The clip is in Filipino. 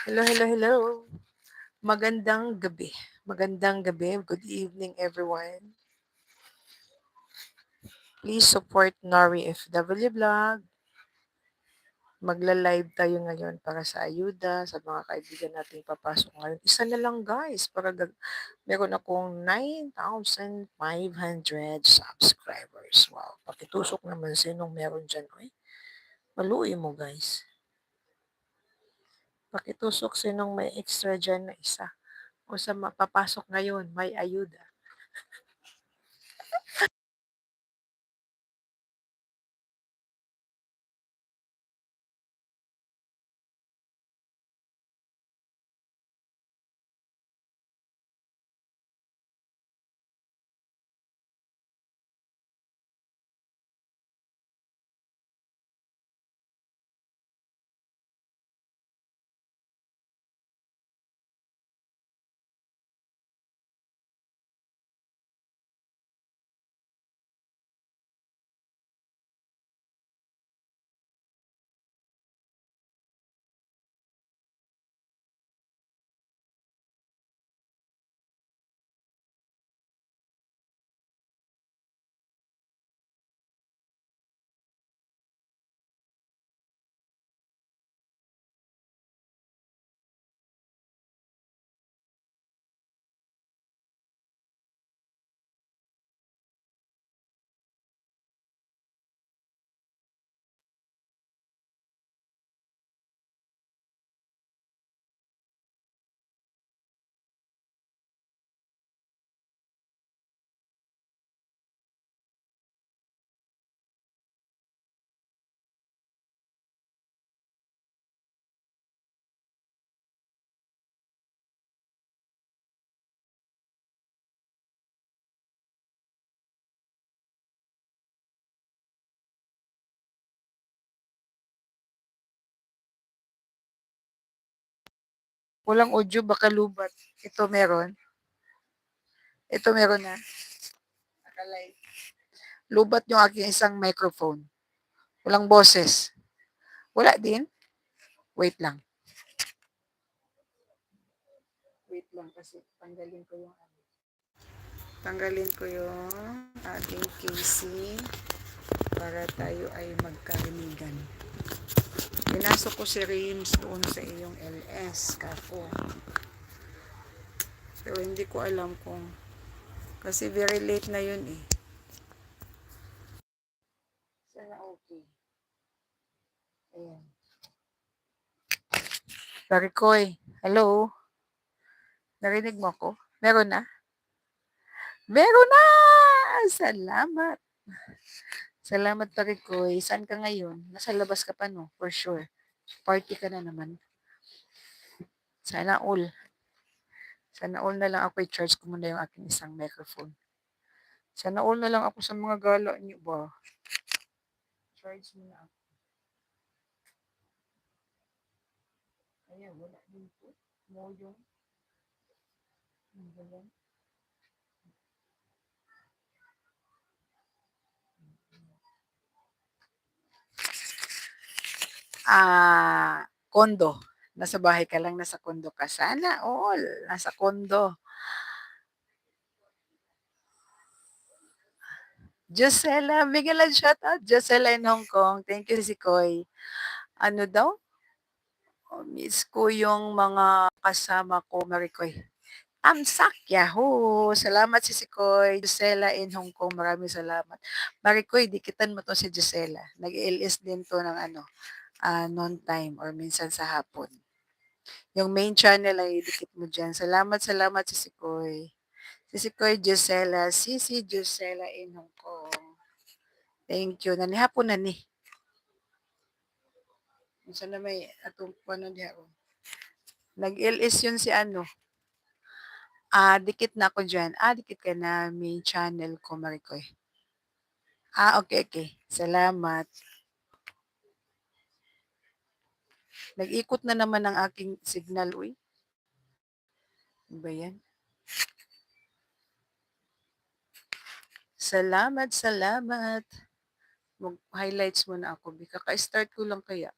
Hello, hello, hello. Magandang gabi. Magandang gabi. Good evening, everyone. Please support Nori FW Vlog. Magla-live tayo ngayon para sa ayuda sa mga kaibigan nating papasok ngayon. Isa na lang guys, para meron akong 9,500 subscribers. Wow, pakitusok naman sinong meron dyan. Oy, maluin mo guys. Pakitusok sinong may extra dyan na isa. O sa mapapasok ngayon, may ayuda. Walang audio, baka lubat. Ito meron. Ito meron na. Nakalive. Lubat yung aking isang microphone. Walang boses. Wala din. Wait lang. Wait lang kasi tanggalin ko yung ating casing para tayo ay magkarinigan. Pinasok ko si Rims doon sa iyong LS, Kako. Pero hindi ko alam kung kasi very late na yun eh. Sana okay. Ayan. Parikoy, hello? Narinig mo ako? Meron na? Meron na! Salamat. Salamat Parikoy. Saan ka ngayon? Nasa labas ka pa no? For sure. Party ka na naman. Sana all. Sana all na lang ako i-charge ko muna yung aking isang microphone. Sana all na lang ako sa mga gala niyo ba? Charge mo na ako. Kaya wala dito. Mo yung ganyan. Kondo. Nasa bahay ka lang, nasa kondo ka. Sana all. Nasa kondo. Josella, bigyan lang shoutout. Josella in Hong Kong. Thank you, si Koy. Ano daw? Oh, miss ko yung mga kasama ko, Marikoy. Tamsak, Yahoo! Salamat si Sikoy. Gisela in Hong Kong, maraming salamat. Marikoy, dikitan mo to si Gisela. Nag-LS din to ng noon time or minsan sa hapon. Yung main channel ay dikit mo dyan. Salamat, salamat si Sikoy. Si Sikoy Gisela, si Gisela in Hong Kong. Thank you. Nanihapon na ni. Minsan na may atong paano diha. Nag-LS yun si ano. Dikit na ako dyan. Dikit ka na. May channel ko, Marikoy. Okay, okay. Salamat. Nag-ikot na naman ang aking signal, uy. Ano ba yan? Salamat, salamat. Mag-highlights muna ako. Kaka-start ko lang kaya.